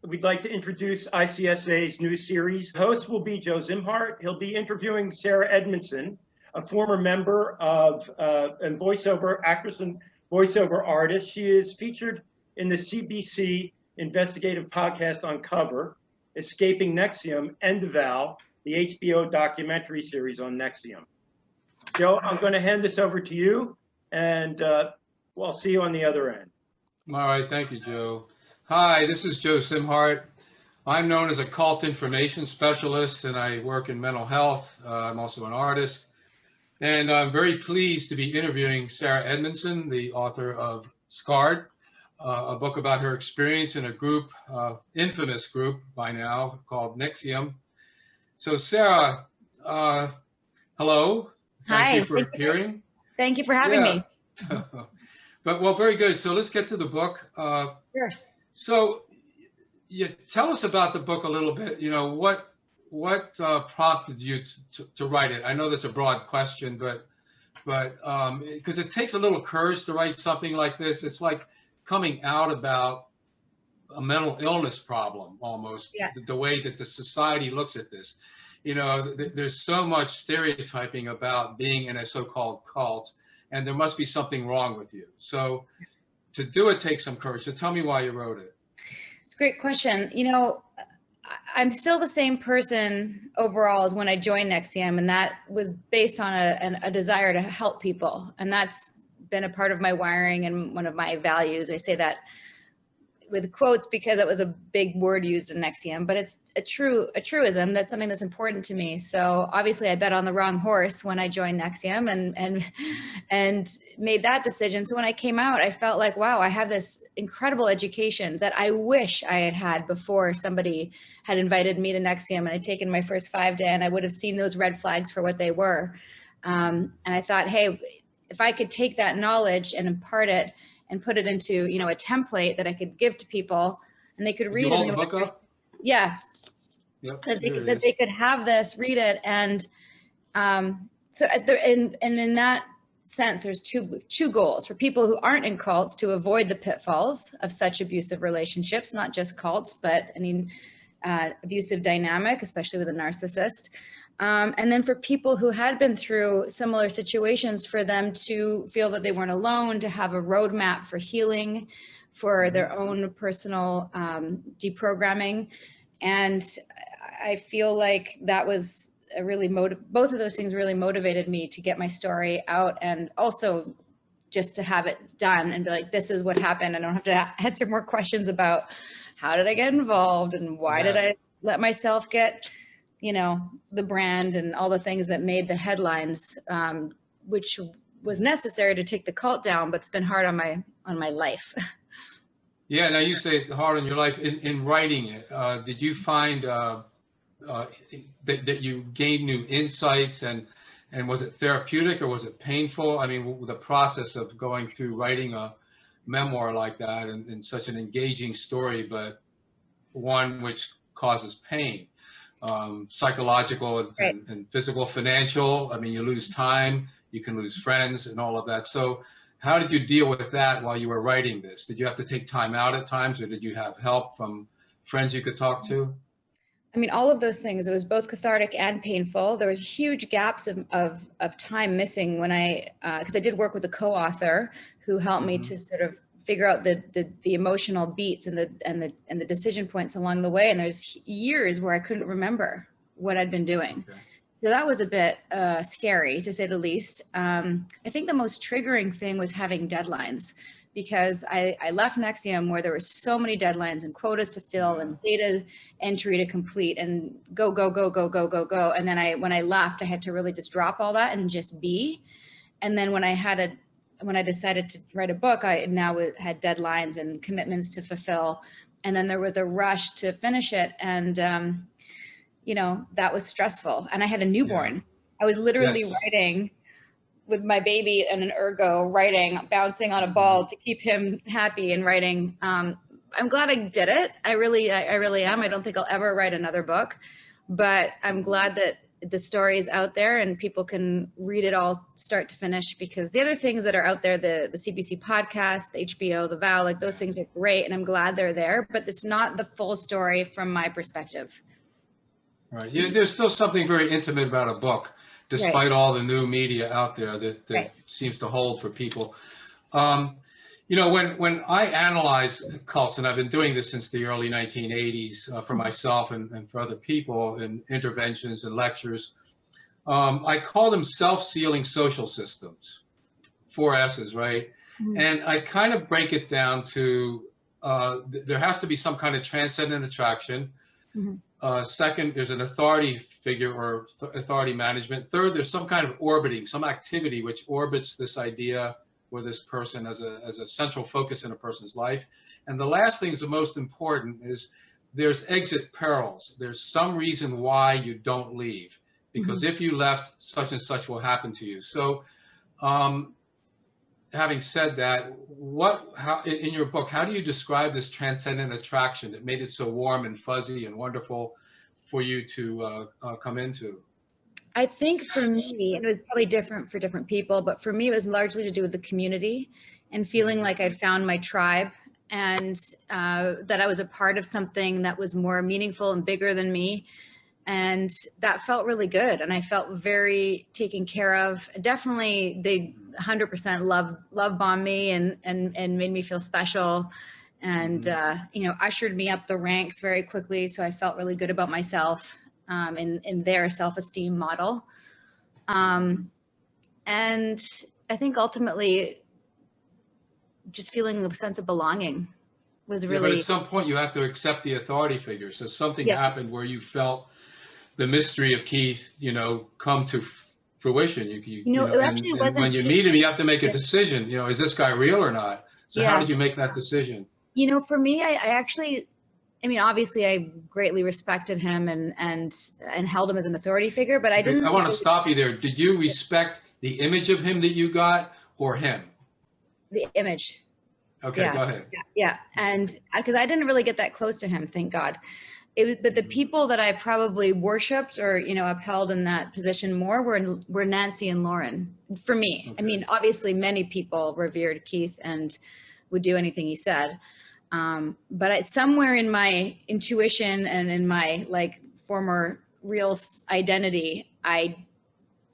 we'd like to introduce ICSA's new series. The host will be Joe Szimhart. He'll be interviewing Sarah Edmondson, a former member of and voiceover actress and voiceover artist. She is featured in the CBC investigative podcast Uncover, Escaping NXIVM and The Vow, the HBO documentary series on NXIVM. Joe, I'm going to hand this over to you, and I'll see you on the other end. All right, thank you, Joe. Hi, this is Joe Szimhart. I'm known as a cult information specialist, and I work in mental health. I'm also an artist, and I'm very pleased to be interviewing Sarah Edmondson, the author of Scarred, a book about her experience in a group, infamous group by now, called NXIVM. So Sarah, hello. Thank you for appearing. Thank you for having me. Well, very good. So let's get to the book. Sure. So you tell us about the book a little bit. You know, what prompted you to write it? I know that's a broad question, but because it takes a little courage to write something like this. It's like coming out about a mental illness problem almost, yeah. The way that the society looks at this. You know, there's so much stereotyping about being in a so-called cult, and there must be something wrong with you. So to do it takes some courage. So tell me why you wrote it. It's a great question. You know, I'm still the same person overall as when I joined NXIVM, and that was based on a desire to help people. And that's been a part of my wiring and one of my values. I say that with quotes because it was a big word used in NXIVM, but it's a truism. That's something that's important to me. So obviously I bet on the wrong horse when I joined NXIVM and made that decision. So when I came out, I felt like, wow, I have this incredible education that I wish I had had before somebody had invited me to NXIVM and I'd taken my first 5-day, and I would have seen those red flags for what they were. And I thought, hey, if I could take that knowledge and impart it and put it into, you know, a template that I could give to people, and they could read it. You hold the book up? Yeah. Yep, that they could have this, read it, and so in that sense, there's two goals for people who aren't in cults: to avoid the pitfalls of such abusive relationships, not just cults, but abusive dynamic, especially with a narcissist. And then for people who had been through similar situations, for them to feel that they weren't alone, to have a roadmap for healing, for their own personal deprogramming. And I feel like that was a really both of those things really motivated me to get my story out, and also just to have it done and be like, this is what happened. I don't have to answer more questions about how did I get involved and why did I let myself get, you know, the brand and all the things that made the headlines, which was necessary to take the cult down, but it's been hard on my life. Yeah, now you say hard on your life. In writing it, did you find that you gained new insights, and was it therapeutic or was it painful? I mean, the process of going through writing a memoir like that and such an engaging story, but one which causes pain. Psychological and physical, financial. I mean, you lose time, you can lose friends and all of that. So how did you deal with that while you were writing this? Did you have to take time out at times, or did you have help from friends you could talk to? I mean, all of those things. It was both cathartic and painful. There was huge gaps of time missing when because I did work with a co-author who helped me to sort of figure out the emotional beats and the decision points along the way. And there's years where I couldn't remember what I'd been doing. Okay. So that was a bit scary, to say the least. I think the most triggering thing was having deadlines, because I left NXIVM where there were so many deadlines and quotas to fill and data entry to complete and go. And then when I left, I had to really just drop all that and just be. And then when I decided to write a book, I now had deadlines and commitments to fulfill. And then there was a rush to finish it. And, you know, that was stressful. And I had a newborn. Yeah. I was literally writing with my baby and an ergo, bouncing on a ball to keep him happy and writing. I'm glad I did it. I really am. I don't think I'll ever write another book, but I'm glad that the story is out there and people can read it all start to finish, because the other things that are out there, the CBC podcast, the HBO, The Vow, like those things are great. And I'm glad they're there, but it's not the full story from my perspective. Right. Yeah, there's still something very intimate about a book, despite all the new media out there that seems to hold for people. You know, when I analyze cults, and I've been doing this since the early 1980s for myself and for other people in interventions and lectures, I call them self-sealing social systems, 4 S's, right? Mm-hmm. And I kind of break it down to there has to be some kind of transcendent attraction. Mm-hmm. Second, there's an authority figure or authority management. Third, there's some kind of orbiting, some activity which orbits this idea or this person as a central focus in a person's life. And the last thing is the most important, is there's exit perils. There's some reason why you don't leave, because if you left, such and such will happen to you. So having said that, how in your book, how do you describe this transcendent attraction that made it so warm and fuzzy and wonderful for you to come into? I think for me, and it was probably different for different people, but for me, it was largely to do with the community and feeling like I'd found my tribe, and that I was a part of something that was more meaningful and bigger than me. And that felt really good. And I felt very taken care of. Definitely, they 100% love bombed me and made me feel special, and you know, ushered me up the ranks very quickly. So I felt really good about myself. In their self-esteem model. And I think ultimately just feeling a sense of belonging was really... But at some point you have to accept the authority figure. So something happened where you felt the mystery of Keith, you know, come to fruition. You know, and when you meet him, you have to make a decision, you know, is this guy real or not? So how did you make that decision? You know, for me, I mean, obviously, I greatly respected him and held him as an authority figure, but I didn't. I want to stop you there. Did you respect the image of him that you got, or him? The image. Okay, go ahead. Yeah, and because I didn't really get that close to him, thank God. But the people that I probably worshipped or, you know, upheld in that position more were Nancy and Lauren. For me, I mean, obviously, many people revered Keith and would do anything he said. But somewhere in my intuition and in my like former real identity, I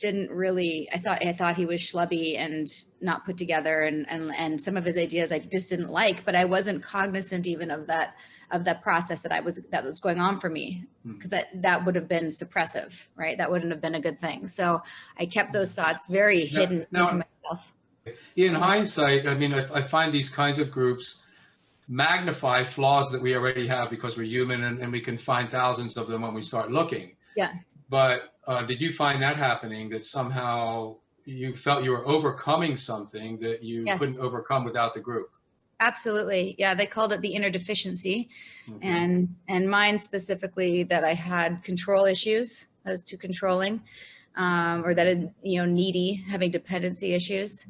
thought he was schlubby and not put together, and some of his ideas I just didn't like, but I wasn't cognizant even of that process that was going on for me, because that would have been suppressive, right? That wouldn't have been a good thing. So I kept those thoughts very hidden from myself. In hindsight, I mean, I find these kinds of groups magnify flaws that we already have because we're human, and we can find thousands of them when we start looking. Yeah. But did you find that happening, that somehow you felt you were overcoming something that you couldn't overcome without the group? Absolutely. Yeah. They called it the Inner Deficiency. And mine specifically, that I had control issues. I was too controlling, or that, you know, needy, having dependency issues.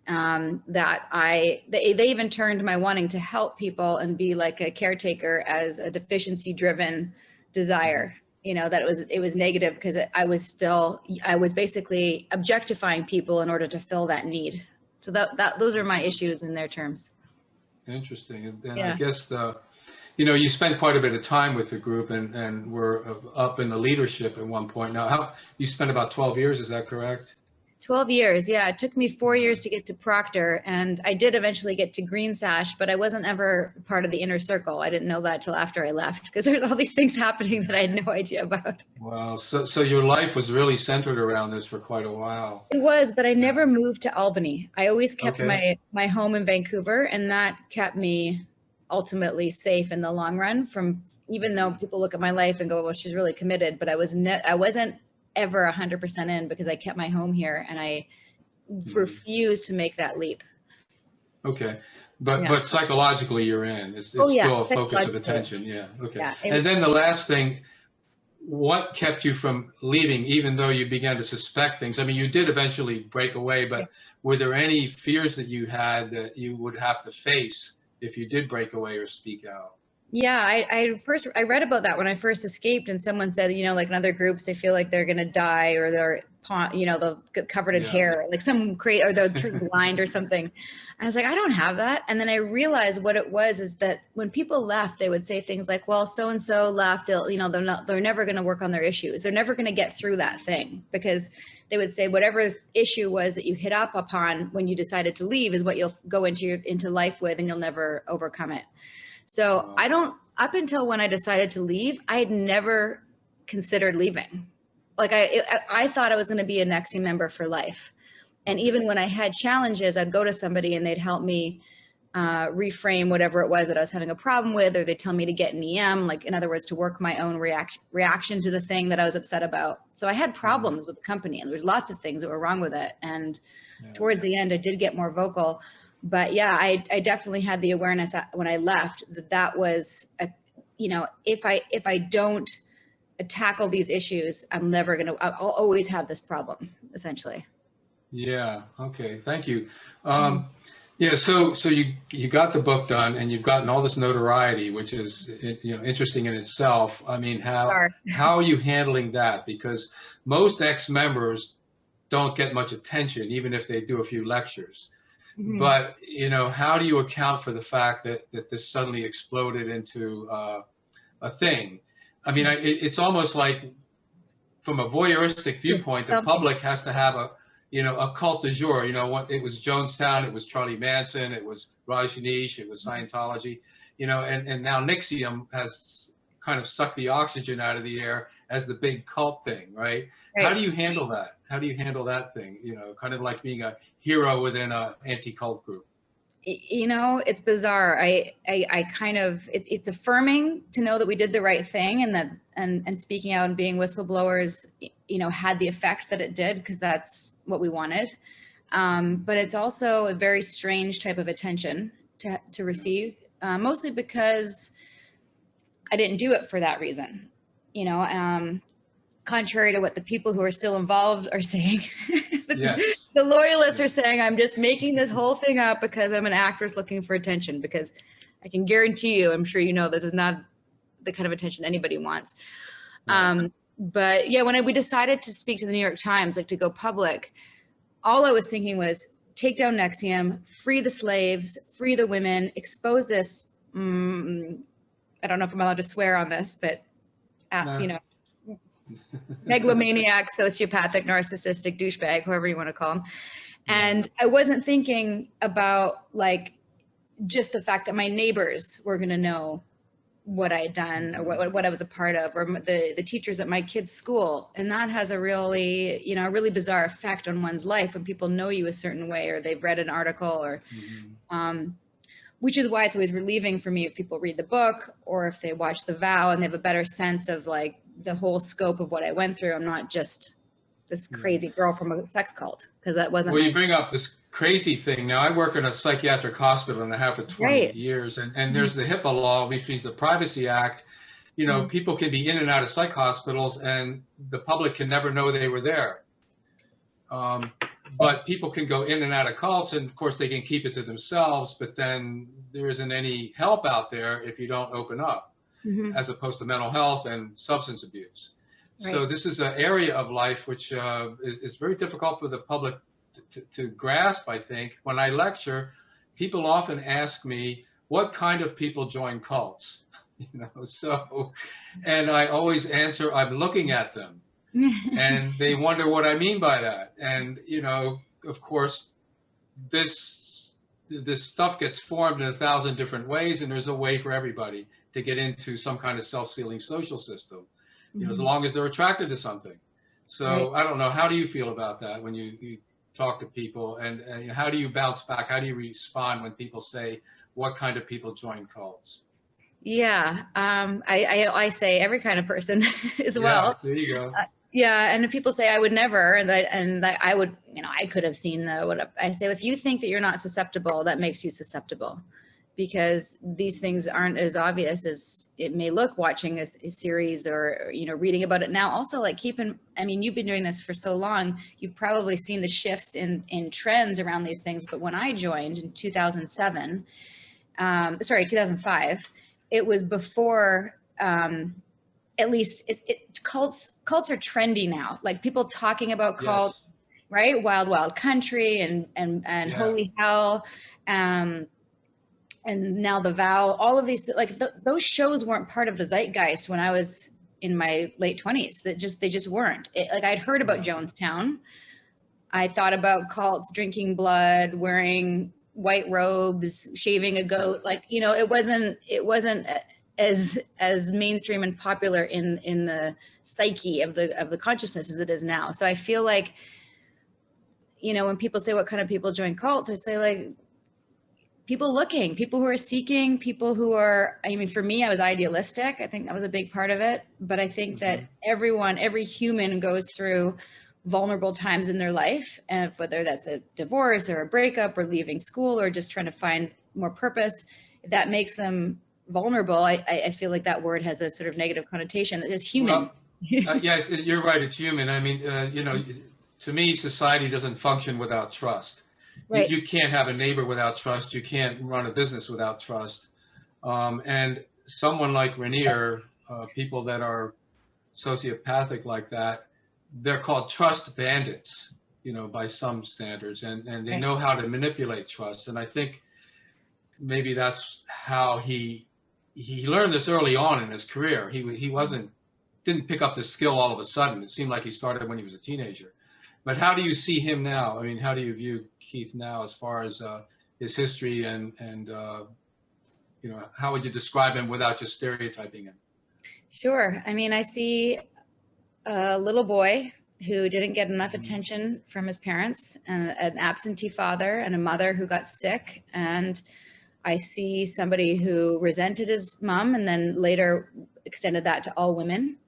They even turned my wanting to help people and be like a caretaker as a deficiency driven desire, you know, that it was negative, because I was basically objectifying people in order to fill that need. So those are my issues in their terms. Interesting. And I guess you know, you spent quite a bit of time with the group and were up in the leadership at one point. Now, you spent about 12 years, is that correct? 12 years. Yeah. It took me 4 years to get to Proctor, and I did eventually get to Green Sash, but I wasn't ever part of the inner circle. I didn't know that till after I left, because there's all these things happening that I had no idea about. Wow. So your life was really centered around this for quite a while. It was, but I never moved to Albany. I always kept my home in Vancouver, and that kept me ultimately safe in the long run, from, even though people look at my life and go, well, she's really committed, but I wasn't ever 100% in, because I kept my home here and I refused to make that leap. Okay. But psychologically you're in. It's still a focus of attention. Yeah. Okay. Yeah, and then the last thing, what kept you from leaving, even though you began to suspect things? I mean, you did eventually break away, but were there any fears that you had that you would have to face if you did break away or speak out? Yeah, I read about that when I first escaped, and someone said, you know, like in other groups, they feel like they're gonna die, or they'll get covered in hair, like or they'll turn blind or something. I was like, I don't have that. And then I realized what it was is that when people left, they would say things like, well, so and so left, they're never gonna work on their issues. They're never gonna get through that thing, because they would say whatever issue was that you hit up upon when you decided to leave is what you'll go into life with, and you'll never overcome it. So up until when I decided to leave, I had never considered leaving. Like I thought I was going to be a NXIVM member for life. And even when I had challenges, I'd go to somebody and they'd help me reframe whatever it was that I was having a problem with, or they'd tell me to get an EM, like in other words, to work my own reaction to the thing that I was upset about. So I had problems with the company, and there was lots of things that were wrong with it. And towards the end, I did get more vocal. But yeah, I definitely had the awareness when I left that was, if I don't tackle these issues, I'll always have this problem, essentially. Yeah. Okay. Thank you. Yeah. So you got the book done, and you've gotten all this notoriety, which is, interesting in itself. I mean, how are you handling that? Because most ex-members don't get much attention, even if they do a few lectures. But, how do you account for the fact that this suddenly exploded into a thing? I mean, it's almost like, from a voyeuristic viewpoint, the public has to have a cult du jour. It was Jonestown, it was Charlie Manson, it was Rajneesh, it was Scientology, and now NXIVM has kind of sucked the oxygen out of the air as the big cult thing, right? How do you handle that? How do you handle that thing? Kind of like being a hero within an anti-cult group. It's bizarre. It's affirming to know that we did the right thing, and that and speaking out and being whistleblowers, had the effect that it did, because that's what we wanted. But it's also a very strange type of attention to receive, mostly because I didn't do it for that reason. Contrary to what the people who are still involved are saying. The loyalists are saying, I'm just making this whole thing up because I'm an actress looking for attention, because I can guarantee you, I'm sure this is not the kind of attention anybody wants. But yeah, when we decided to speak to the New York Times, like to go public, all I was thinking was take down NXIVM, free the slaves, free the women, expose this. I don't know if I'm allowed to swear on this, but megalomaniac, sociopathic, narcissistic douchebag, whoever you want to call him. And I wasn't thinking about like just the fact that my neighbors were going to know what I had done, or what I was a part of, or the teachers at my kids' school. And that has a really, a really bizarre effect on one's life when people know you a certain way, or they've read an article, or which is why it's always relieving for me if people read the book, or if they watch The Vow and they have a better sense of like the whole scope of what I went through. I'm not just this crazy girl from a sex cult, because that wasn't. Well, you bring up this crazy thing. Now, I work in a psychiatric hospital, and I have for 20 years, and there's the HIPAA law, which means the Privacy Act. People can be in and out of psych hospitals, and the public can never know they were there. But people can go in and out of cults, and of course they can keep it to themselves, but then there isn't any help out there if you don't open up, as opposed to mental health and substance abuse. So this is an area of life which is very difficult for the public to grasp, I think. When I lecture, people often ask me, what kind of people join cults? And I always answer, I'm looking at them. And they wonder what I mean by that. And, of course, this stuff gets formed in 1,000 different ways, and there's a way for everybody to get into some kind of self-sealing social system, as long as they're attracted to something. So I don't know, how do you feel about that when you talk to people, and how do you bounce back? How do you respond when people say, what kind of people join cults? Yeah, I say every kind of person as well. There you go. And if people say I would never, and I would, I could have seen what I say. If you think that you're not susceptible, that makes you susceptible, because these things aren't as obvious as it may look watching a series, or reading about it now. Also, like you've been doing this for so long, you've probably seen the shifts in trends around these things. But when I joined in 2005, it was before, at least cults are trendy now. Like people talking about cults, Yes. right? Wild Wild Country and Yeah. Holy Hell, and now The Vow. All of these, like those shows weren't part of the zeitgeist when I was in my late 20s. They just weren't. Like I'd heard about Jonestown. I thought about cults drinking blood, wearing white robes, shaving a goat. Like, you know, it wasn't as mainstream and popular in the psyche of the consciousness as it is now. So I feel like, you know, when people say what kind of people join cults, I say like people who are seeking, people who are, I mean, for me, I was idealistic. I think that was a big part of it. But I think that every human goes through vulnerable times in their life, and whether that's a divorce or a breakup or leaving school or just trying to find more purpose, if that makes them vulnerable, I feel like that word has a sort of negative connotation. It's human. Well, yeah, you're right. It's human. I mean, you know, to me, society doesn't function without trust. Right. You can't have a neighbor without trust. You can't run a business without trust. And someone like Rainier, people that are sociopathic like that, they're called trust bandits, you know, by some standards, and they know how to manipulate trust. And I think maybe that's how he learned this early on in his career. He didn't pick up this skill all of a sudden. It seemed like he started when he was a teenager. But how do you see him now? I mean, how do you view Keith now as far as his history and you know, how would you describe him without just stereotyping him? Sure. I mean, I see a little boy who didn't get enough attention from his parents, and an absentee father and a mother who got sick. And I see somebody who resented his mom and then later extended that to all women.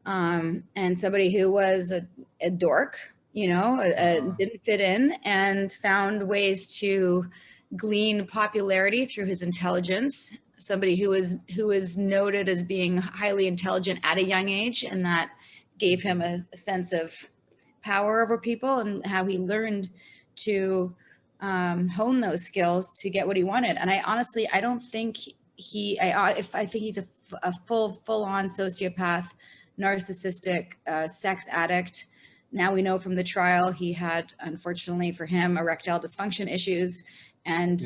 And somebody who was a dork, you know, didn't fit in and found ways to glean popularity through his intelligence. Somebody who was noted as being highly intelligent at a young age, and that gave him a sense of power over people, and how he learned to hone those skills to get what he wanted. And I don't think I think he's a full-on sociopath, narcissistic, sex addict. Now we know from the trial he had, unfortunately for him, erectile dysfunction issues. And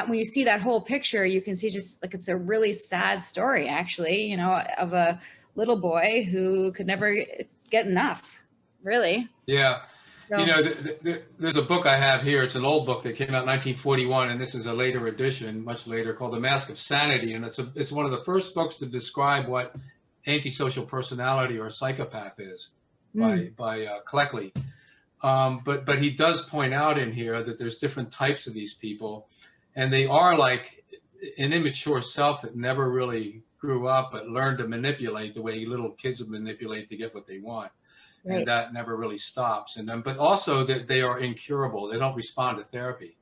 when you see that whole picture, you can see just like it's a really sad story, actually, you know, of a little boy who could never get enough, really. Yeah. So, you know, there's a book I have here. It's an old book that came out in 1941, and this is a later edition, much later, called The Mask of Sanity. And it's one of the first books to describe what antisocial personality or psychopath is by Cultic. But he does point out in here that there's different types of these people, and they are like an immature self that never really grew up but learned to manipulate the way little kids manipulate to get what they want. Right. And that never really stops in them. But also that they are incurable. They don't respond to therapy.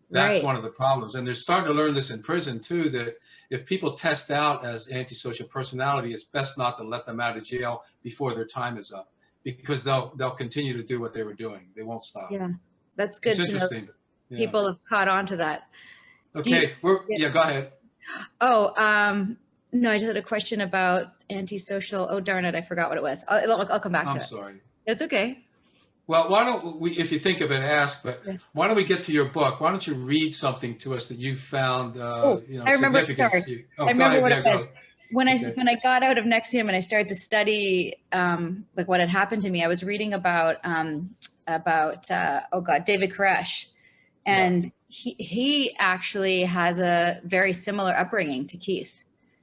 That's one of the problems. And they're starting to learn this in prison too, that if people test out as antisocial personality, it's best not to let them out of jail before their time is up, because they'll continue to do what they were doing. They won't stop. Yeah, that's good It's to interesting. know. People have caught on to that. Okay, go ahead. Oh, no, I just had a question about antisocial. Oh, darn it, I forgot what it was. I'll come back to it. I'm sorry. It's okay. Well, why don't we, if you think of it, ask, but why don't we get to your book? Why don't you read something to us that you found, you know, I remember, significant? sorry. I remember what it was. When I got out of NXIVM and I started to study like what had happened to me, I was reading about David Koresh, and he actually has a very similar upbringing to Keith.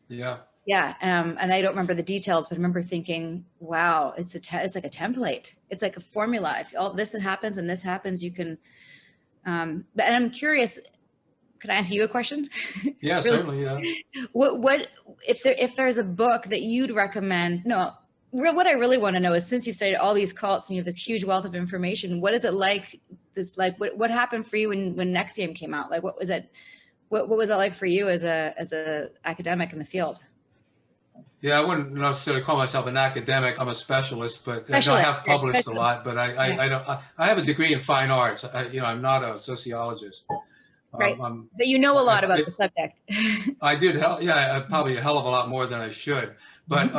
Yeah. Yeah, and I don't remember the details, but I remember thinking, wow, it's like a template. It's like a formula. If all this happens and this happens, you can. But I'm curious. Could I ask you a question? Yeah, Really? certainly. Yeah. What if there's a book that you'd recommend? No, what I really want to know is, since you've studied all these cults and you have this huge wealth of information, what is it like? What happened for you when NXIVM came out? Like, what was it? What was it like for you as a academic in the field? Yeah, I wouldn't necessarily call myself an academic. I'm a specialist, but I have published a lot. But I have a degree in fine arts. I'm not a sociologist. Right. But you know a lot about the subject. I did, probably a hell of a lot more than I should. But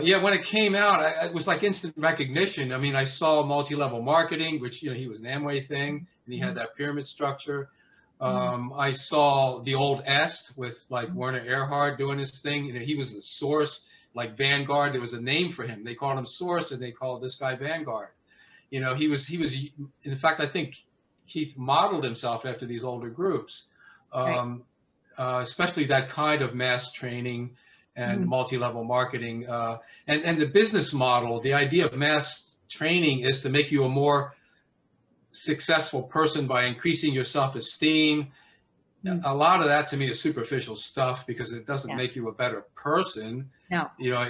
yeah, when it came out, it was like instant recognition. I mean, I saw multi-level marketing, which, you know, he was an Amway thing, and he had that pyramid structure. I saw the old Est with like Werner Erhard doing his thing. You know, he was the source, like Vanguard. There was a name for him. They called him Source, and they called this guy Vanguard. You know, he was. In fact, I think Keith modeled himself after these older groups, especially that kind of mass training and multi-level marketing. And the business model, the idea of mass training is to make you a more successful person by increasing your self-esteem. A lot of that to me is superficial stuff, because it doesn't make you a better person. No. You know,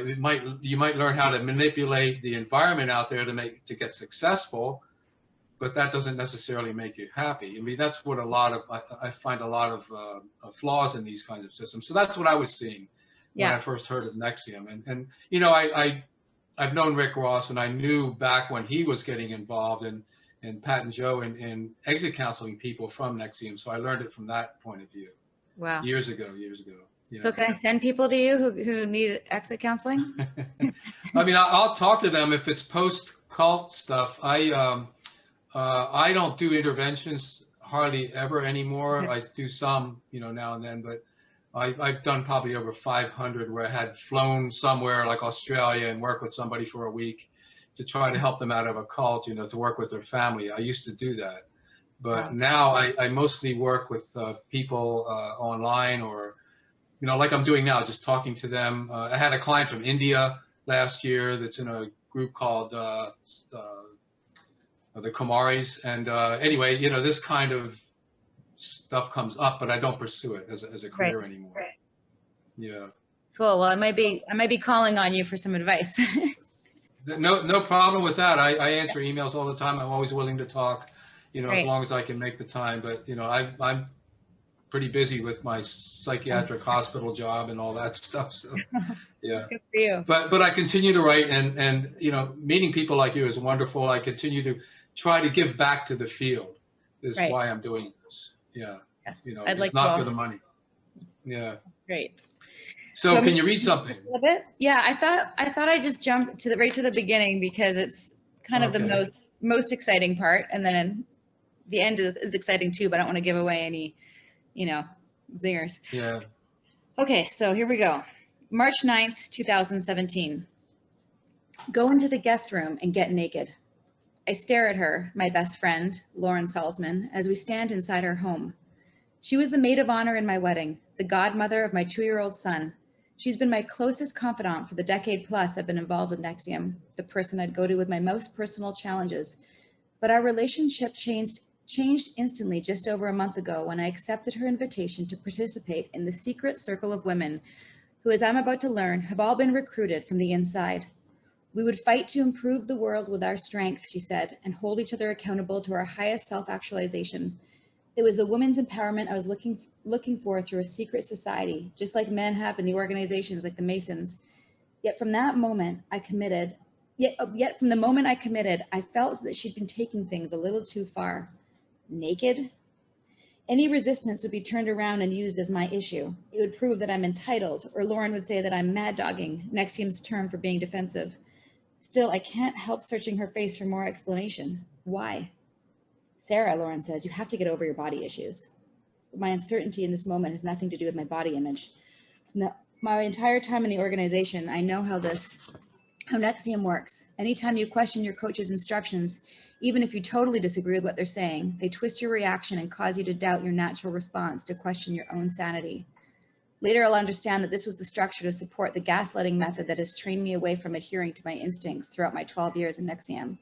you might learn how to manipulate the environment out there to get successful, but that doesn't necessarily make you happy. I mean, that's what I find a lot of flaws in these kinds of systems. So that's what I was seeing when I first heard of NXIVM. And you know, I've known Rick Ross, and I knew back when he was getting involved in Pat and Joe and exit counseling people from NXIVM. So I learned it from that point of view. Wow. Years ago. Yeah. So can I send people to you who need exit counseling? I mean, I'll talk to them if it's post-cult stuff. I don't do interventions hardly ever anymore. Okay. I do some, you know, now and then, but I've done probably over 500 where I had flown somewhere like Australia and worked with somebody for a week to try to help them out of a cult, you know, to work with their family. I used to do that. But now I mostly work with people online, or, you know, like I'm doing now, just talking to them. I had a client from India last year that's in a group called the Kumaris. And anyway, you know, this kind of stuff comes up, but I don't pursue it as a career anymore. Right. Yeah. Cool. Well, I might be calling on you for some advice. No problem with that. I answer emails all the time. I'm always willing to talk, you know, as long as I can make the time. But, you know, I'm pretty busy with my psychiatric hospital job and all that stuff. So, yeah. Good for you. But I continue to write, and, you know, meeting people like you is wonderful. I continue to try to give back to the field is why I'm doing this. Yeah. Yes. You know, I'd like it's not for the money. Yeah. Great. So can you read something? A little bit? Yeah, I thought I'd just jump right to the beginning, because it's kind of the most exciting part, and then the end is exciting too, but I don't want to give away any, you know, zingers. Yeah. Okay, so here we go. March 9th, 2017. Go into the guest room and get naked. I stare at her, my best friend, Lauren Salzman, as we stand inside her home. She was the maid of honor in my wedding, the godmother of my 2-year-old son. She's been my closest confidant for the decade plus I've been involved with NXIVM, the person I'd go to with my most personal challenges. But our relationship changed instantly just over a month ago when I accepted her invitation to participate in the secret circle of women who, as I'm about to learn, have all been recruited from the inside. We would fight to improve the world with our strength, she said, and hold each other accountable to our highest self-actualization. It was the women's empowerment I was looking for through a secret society, just like men have in the organizations like the Masons. Yet from the moment I committed, I felt that she'd been taking things a little too far. Naked? Any resistance would be turned around and used as my issue. It would prove that I'm entitled, or Lauren would say that I'm mad-dogging, NXIVM's term for being defensive. Still, I can't help searching her face for more explanation. Why? Sarah, Lauren says, you have to get over your body issues. But my uncertainty in this moment has nothing to do with my body image. My entire time in the organization, I know how NXIVM works. Anytime you question your coach's instructions, even if you totally disagree with what they're saying, they twist your reaction and cause you to doubt your natural response, to question your own sanity. Later, I'll understand that this was the structure to support the gaslighting method that has trained me away from adhering to my instincts throughout my 12 years in NXIVM.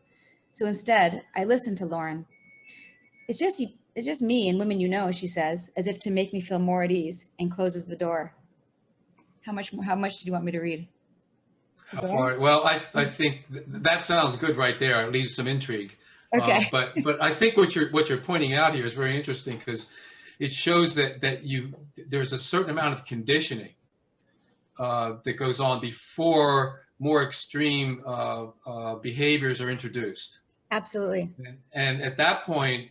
So instead, I listened to Lauren. It's just me and women you know, she says, as if to make me feel more at ease, and closes the door. How much did you want me to read? How far? Well, I think that sounds good right there. It leaves some intrigue. Okay. But I think what you're pointing out here is very interesting, because it shows that there's a certain amount of conditioning that goes on before more extreme behaviors are introduced. Absolutely. And at that point,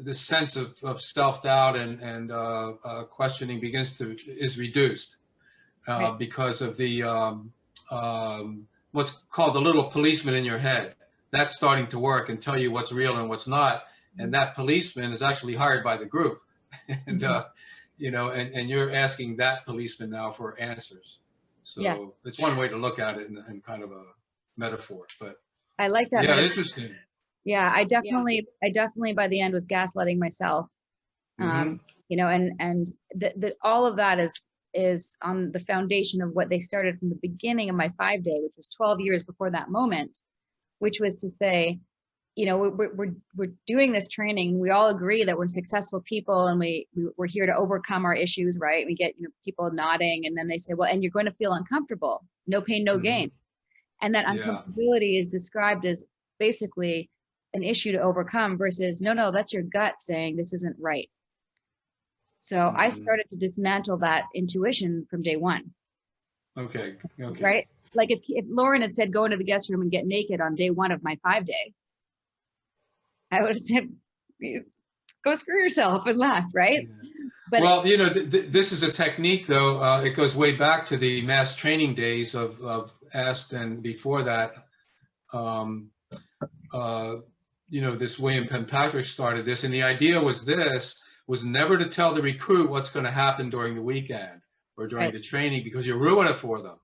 the sense of self-doubt and questioning is reduced Right. because of the what's called the little policeman in your head. That's starting to work and tell you what's real and what's not. And that policeman is actually hired by the group. And you know, and you're asking that policeman now for answers. So Yes. it's one way to look at it in kind of a metaphor. But I like that. yeah, metaphor. interesting. Yeah, I definitely by the end was gaslighting myself. You know, and all of that is on the foundation of what they started from the beginning of my 5-day, which was 12 years before that moment, which was to say, you know, we're doing this training. We all agree that we're successful people, and we're here to overcome our issues, right? We get, you know, people nodding, and then they say, well, and you're going to feel uncomfortable. No pain, no gain. And that uncomfortability is described as basically an issue to overcome versus no, that's your gut saying this isn't right. So I started to dismantle that intuition from day one. Okay. Right? Like if Lauren had said, go into the guest room and get naked on day 1 of my 5-day, I would have said, go screw yourself and laugh, right? But well, you know, this is a technique, though. It goes way back to the mass training days of AST, and before that, you know, this William Penpatrick started this, and the idea was never to tell the recruit what's going to happen during the weekend or during the training, because you ruin it for them.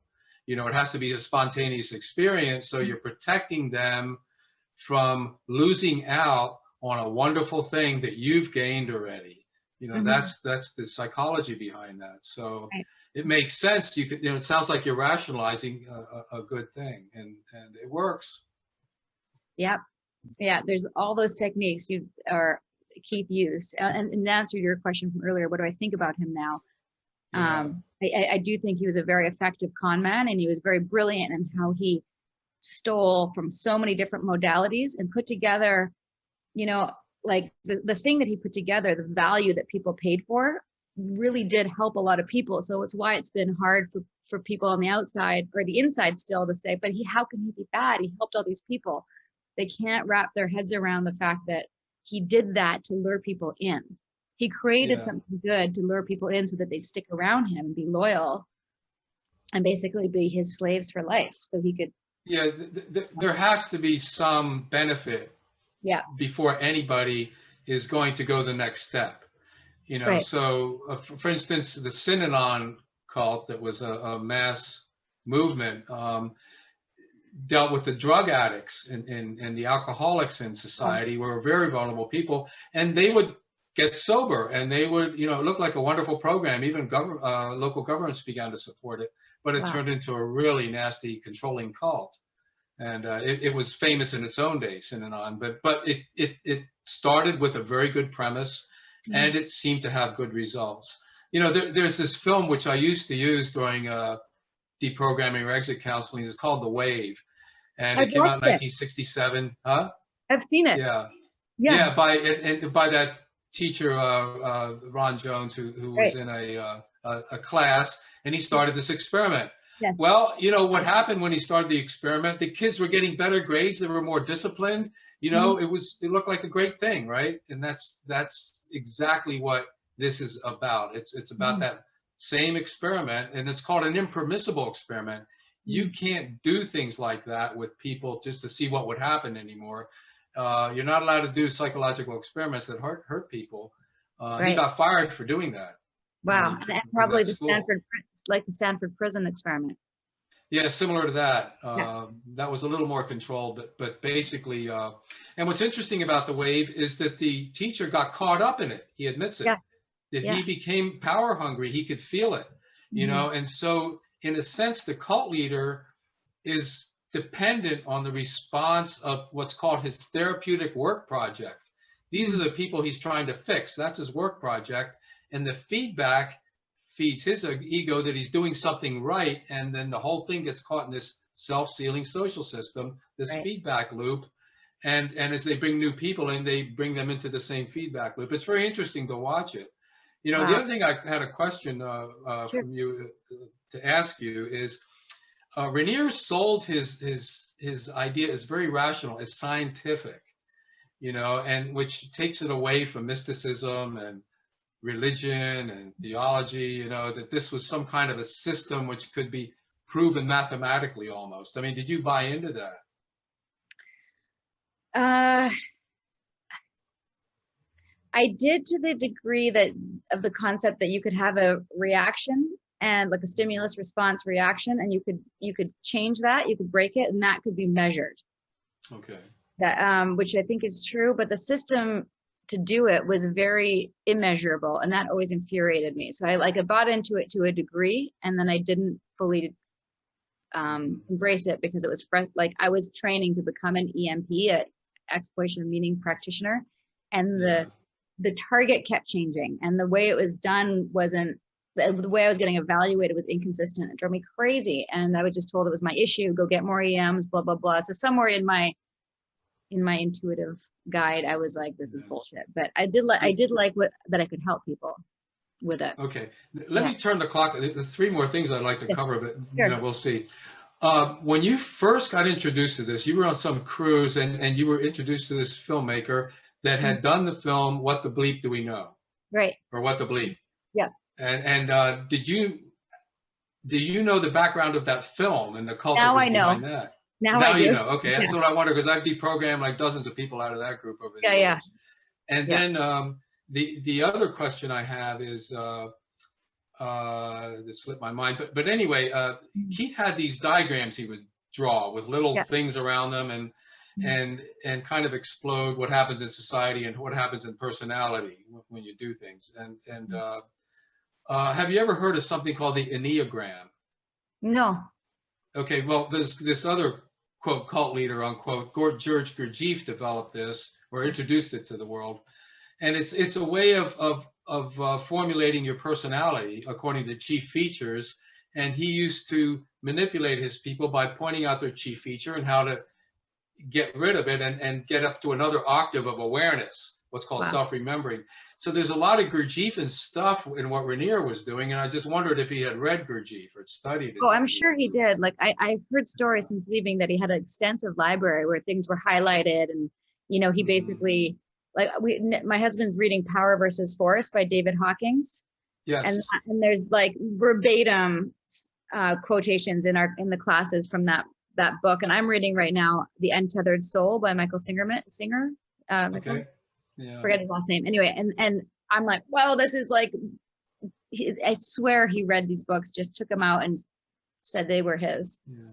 You know, it has to be a spontaneous experience, so you're protecting them from losing out on a wonderful thing that you've gained already. You know, that's the psychology behind that. So it makes sense. You know, it sounds like you're rationalizing a good thing, and it works. Yep. Yeah, there's all those techniques Keith used. And in answer to your question from earlier, what do I think about him now? I do think he was a very effective con man, and he was very brilliant in how he stole from so many different modalities and put together, you know, like the thing that he put together, the value that people paid for, really did help a lot of people. So it's why it's been hard for people on the outside or the inside still to say, but how can he be bad? He helped all these people. They can't wrap their heads around the fact that he did that to lure people in. He created something good to lure people in so that they'd stick around him and be loyal and basically be his slaves for life. So he could. Yeah, there has to be some benefit before anybody is going to go the next step. You know, so for instance, the Synanon cult, that was a mass movement, dealt with the drug addicts and the alcoholics in society, were very vulnerable people, and they would get sober, and they would, you know, it looked like a wonderful program. Even local governments began to support it, but it turned into a really nasty, controlling cult. And it was famous in its own day, Synanon, but it started with a very good premise, and it seemed to have good results. You know, there's this film which I used to use during deprogramming or exit counseling. It's called The Wave, and it came out in 1967. Huh? I've seen it. Yeah. By that teacher Ron Jones, who was in a class, and he started this experiment. Well, you know what happened when he started the experiment? The kids were getting better grades. They were more disciplined. You know, it looked like a great thing, right? And that's exactly what this is about. It's about that same experiment, and it's called an impermissible experiment. You can't do things like that with people just to see what would happen anymore. You're not allowed to do psychological experiments that hurt people. He got fired for doing that. Wow, and probably the Stanford prison experiment. Yeah, similar to that. That was a little more controlled, but basically, and what's interesting about The Wave is that the teacher got caught up in it. He admits it. That he became power hungry. He could feel it, you know, and so in a sense, the cult leader is dependent on the response of what's called his therapeutic work project. These are the people he's trying to fix. That's his work project. And the feedback feeds his ego that he's doing something right. And then the whole thing gets caught in this self-sealing social system, this feedback loop. And as they bring new people in, they bring them into the same feedback loop. It's very interesting to watch it. You know, the other thing I had a question from you to ask you is, Rainier sold his idea as very rational, as scientific. you know, and which takes it away from mysticism and religion and theology, you know, that this was some kind of a system which could be proven mathematically almost. I mean, did you buy into that? I did, to the degree that of the concept that you could have a reaction and like a stimulus response reaction, and you could change that, you could break it, and that could be measured. Okay. That which I think is true, but the system to do it was very immeasurable, and that always infuriated me. So I bought into it to a degree, and then I didn't fully embrace it because it was like I was training to become an EMP, a exploration of meaning practitioner, and the target kept changing, and the way it was done wasn't, the way I was getting evaluated was inconsistent. It drove me crazy, and I was just told it was my issue, go get more EMs, blah blah blah. So somewhere in my intuitive guide, I was like, this is bullshit. But I did like that I could help people with it. Okay, let me turn the clock. There's 3 more things I'd like to cover, but you know, we'll see. When you first got introduced to this, you were on some cruise, and you were introduced to this filmmaker that had done the film What the Bleep Do We Know? Right. Or What the Bleep. Yeah. And do you know the background of that film and the cult now that was I know. behind that? Now I do. You know. Okay, that's what I wonder, because I've deprogrammed like dozens of people out of that group over the years. Yeah. And then the other question I have is that slipped my mind, but anyway, Keith had these diagrams he would draw with little things around them, and kind of explode what happens in society and what happens in personality when you do things. And have you ever heard of something called the Ineogram? No. Okay, well, there's this other quote cult leader unquote, George Gurdjieff, developed this or introduced it to the world, and it's a way of formulating your personality according to chief features. And he used to manipulate his people by pointing out their chief feature and how to get rid of it and get up to another octave of awareness, what's called self-remembering. So there's a lot of Gurdjieffian stuff in what Rainier was doing, and I just wondered if he had read Gurdjieff or studied it. Oh, I'm sure he did. Like I've heard stories since leaving that he had an extensive library where things were highlighted, and you know, he basically my husband's reading Power versus Force by David Hawkins. Yes. And there's like verbatim quotations in the classes from that book. And I'm reading right now The Untethered Soul by Michael Singer. Okay. Yeah. Forget his last name. Anyway, and I'm like, well, this is like, I swear he read these books, just took them out and said they were his. Yeah.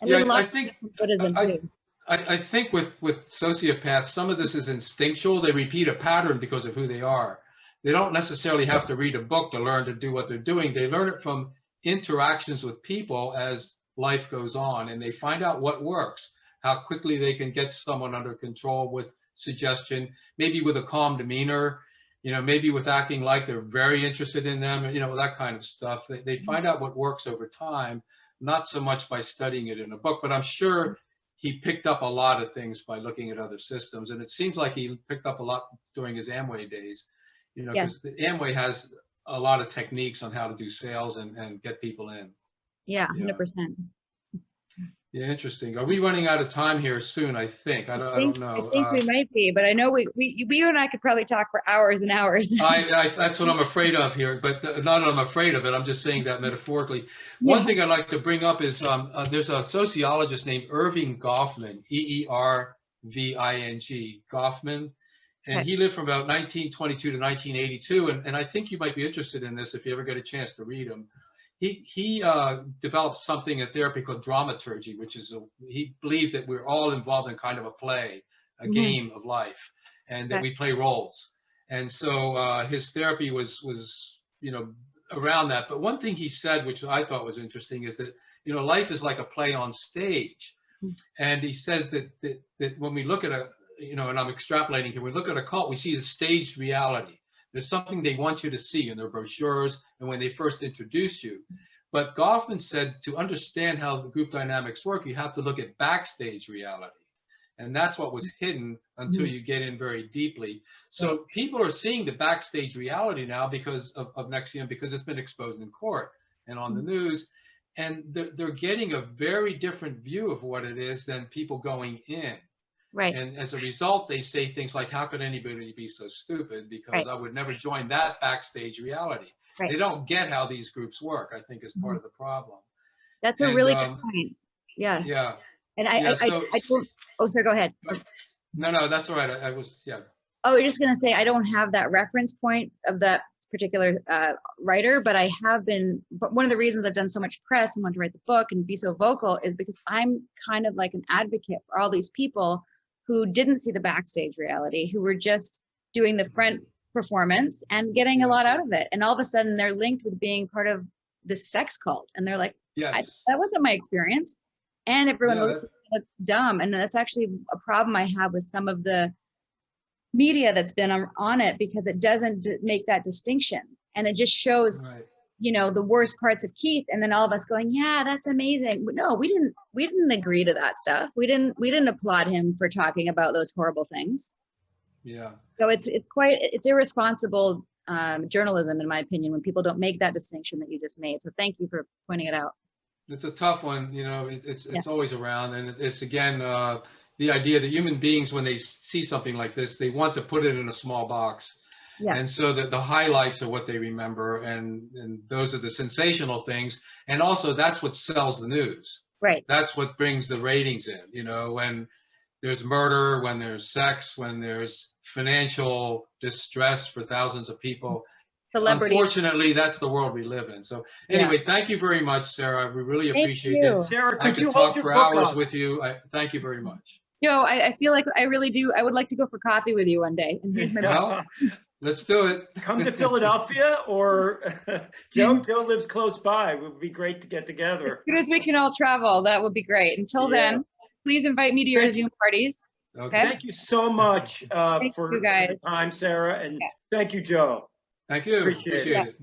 And Yeah, I think Buddhism too. I think with sociopaths, some of this is instinctual. They repeat a pattern because of who they are. They don't necessarily have to read a book to learn to do what they're doing. They learn it from interactions with people as life goes on, and they find out what works, how quickly they can get someone under control with suggestion, maybe with a calm demeanor, you know, maybe with acting like they're very interested in them, you know, that kind of stuff. They find out what works over time, not so much by studying it in a book, but I'm sure he picked up a lot of things by looking at other systems. And it seems like he picked up a lot during his Amway days, you know, because Amway has a lot of techniques on how to do sales and get people in. Yeah, 100%. Yeah, interesting. Are we running out of time here soon? I think. I don't know. I think we might be, but I know you and I could probably talk for hours and hours. That's what I'm afraid of here, but not that I'm afraid of it. I'm just saying that metaphorically. One thing I'd like to bring up is there's a sociologist named Irving Goffman, E-E-R-V-I-N-G, Goffman, and he lived from about 1922 to 1982. And I think you might be interested in this if you ever get a chance to read him. He developed something in therapy called dramaturgy, which is he believed that we're all involved in kind of a play, a game of life, and that we play roles. And so his therapy was you know, around that. But one thing he said, which I thought was interesting, is that, you know, life is like a play on stage. And he says that when we look at you know, and I'm extrapolating here, we look at a cult, we see the staged reality. There's something they want you to see in their brochures and when they first introduce you. But Goffman said to understand how the group dynamics work, you have to look at backstage reality. And that's what was hidden until you get in very deeply. So people are seeing the backstage reality now because of NXIVM, because it's been exposed in court and on the news. And they're getting a very different view of what it is than people going in. Right. And as a result, they say things like, how could anybody be so stupid? Because I would never join that backstage reality. Right. They don't get how these groups work, I think, is part of the problem. That's a really good point. Yes. Yeah. And I don't, oh, sorry, go ahead. No, that's all right. I was, yeah. Oh, you're just going to say, I don't have that reference point of that particular writer, but I have been, but one of the reasons I've done so much press and want to write the book and be so vocal is because I'm kind of like an advocate for all these people who didn't see the backstage reality, who were just doing the front performance and getting a lot out of it. And all of a sudden they're linked with being part of this sex cult. And they're like, yes, that wasn't my experience. And everyone looks dumb. And that's actually a problem I have with some of the media that's been on it, because it doesn't make that distinction. And it just shows, you know, the worst parts of Keith. And then all of us going, yeah, that's amazing. But no, we didn't agree to that stuff. We didn't applaud him for talking about those horrible things. Yeah. So it's irresponsible journalism, in my opinion, when people don't make that distinction that you just made. So thank you for pointing it out. It's a tough one, you know, it's always around. And it's again, the idea that human beings, when they see something like this, they want to put it in a small box. Yeah. And so that the highlights are what they remember, and those are the sensational things. And also that's what sells the news. Right. That's what brings the ratings in, you know, when there's murder, when there's sex, when there's financial distress for thousands of people. Unfortunately, that's the world we live in. So anyway, thank you very much, Sarah. We really appreciate it. Sarah, I could talk for hours with you. Thank you very much. Yo, I feel like I really do. I would like to go for coffee with you one day. And here's my well, let's do it. Come to Philadelphia, or Joe lives close by. It would be great to get together. As soon as we can all travel, that would be great. Until then, please invite me to your Zoom parties. Okay. Thank you so much for the time, Sarah, and thank you, Joe. Thank you. Appreciate it.